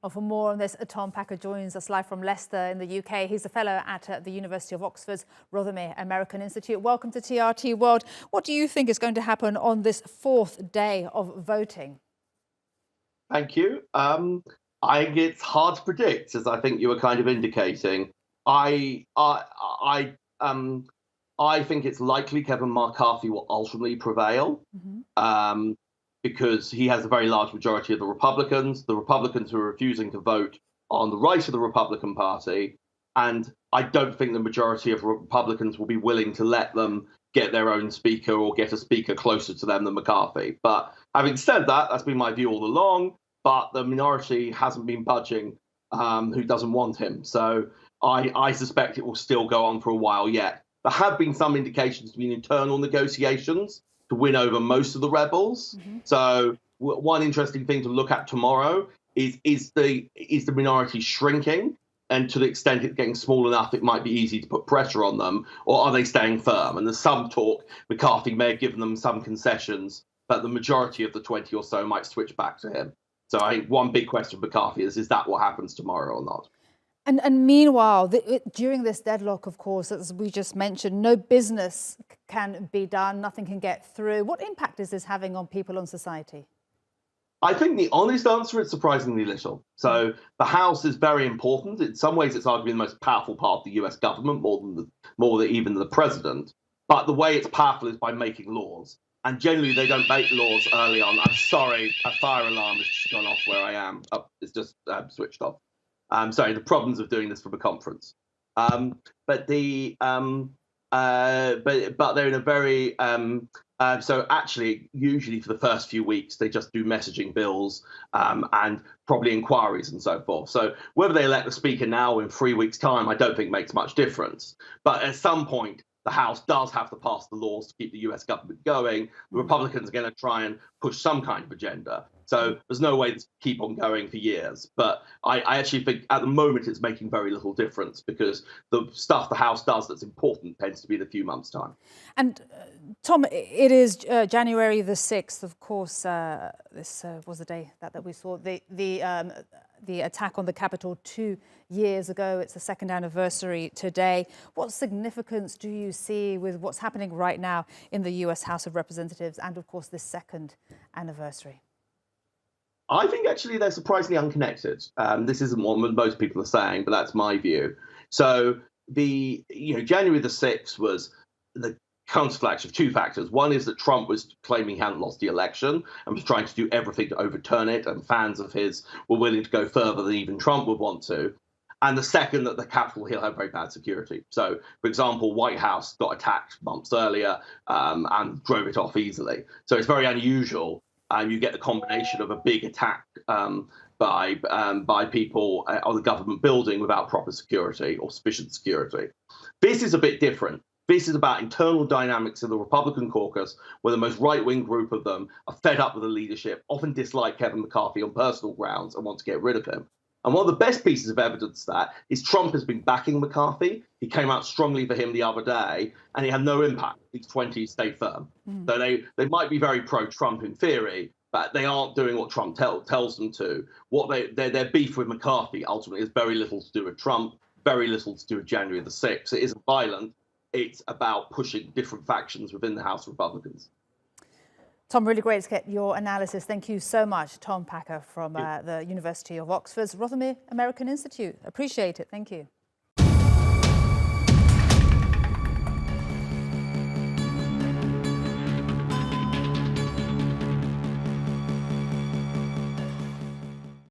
Well, for more on this, Tom Packer joins us live from Leicester in the UK. He's a fellow at the University of Oxford's Rothermere American Institute. Welcome to TRT World. What do you think is going to happen on this fourth day of voting? Thank you. I think it's hard to predict, as I think you were kind of indicating. I think it's likely Kevin McCarthy will ultimately prevail. Because he has a very large majority of the Republicans who are refusing to vote on the right of the Republican Party. And I don't think the majority of Republicans will be willing to let them get their own speaker or get a speaker closer to them than McCarthy. But having said that, that's been my view all along. But the minority hasn't been budging, who doesn't want him. So I suspect it will still go on for a while yet. There have been some indications of internal negotiations to win over most of the rebels. So one interesting thing to look at tomorrow is the minority shrinking, and to the extent it's getting small enough, it might be easy to put pressure on them, or are they staying firm? And there's some talk McCarthy may have given them some concessions, but the majority of the 20 or so might switch back to him. So I think one big question for McCarthy is that what happens tomorrow or not? And meanwhile, during this deadlock, of course, as we just mentioned, no business can be done, nothing can get through. What impact is this having on people, on society? I think the honest answer is surprisingly little. So the House is very important. In some ways, it's arguably the most powerful part of the US government, more than even the president. But the way it's powerful is by making laws. And generally, they don't make laws early on. I'm sorry, a fire alarm has just gone off where I am. Oh, it's just switched off. Sorry, the problems of doing this from a conference. But they're in a very so actually, usually for the first few weeks, they just do messaging bills and probably inquiries and so forth. So whether they elect the speaker now or in 3 weeks' time, I don't think makes much difference. But at some point, the House does have to pass the laws to keep the US government going. The Republicans are going to try and push some kind of agenda. So there's no way to keep on going for years. But I actually think at the moment it's making very little difference, because the stuff the House does that's important tends to be in a few months' time. And Tom, it is January the 6th, of course. This was the day that we saw the attack on the Capitol 2 years ago. It's the second anniversary today. What significance do you see with what's happening right now in the US House of Representatives and, of course, this second anniversary? I think actually they're surprisingly unconnected. This isn't what most people are saying, but that's my view. So January the 6th was the counterfactual of two factors. One is that Trump was claiming he hadn't lost the election and was trying to do everything to overturn it, and fans of his were willing to go further than even Trump would want to. And the second, that the Capitol Hill had very bad security. So, for example, White House got attacked months earlier and drove it off easily. So it's very unusual. You get the combination of a big attack by people on the government building without proper security or sufficient security. This is a bit different. This is about internal dynamics of the Republican caucus, where the most right-wing group of them are fed up with the leadership, often dislike Kevin McCarthy on personal grounds and want to get rid of him. And one of the best pieces of evidence of that is Trump has been backing McCarthy. He came out strongly for him the other day, and he had no impact. These 20 stayed firm. So they might be very pro-Trump in theory, but they aren't doing what Trump tells them to. Their beef with McCarthy ultimately has very little to do with Trump, very little to do with January the 6th. It isn't violent. It's about pushing different factions within the House Republicans. Tom, really great to get your analysis. Thank you so much. Tom Packer from the University of Oxford's Rothermere American Institute. Appreciate it. Thank you.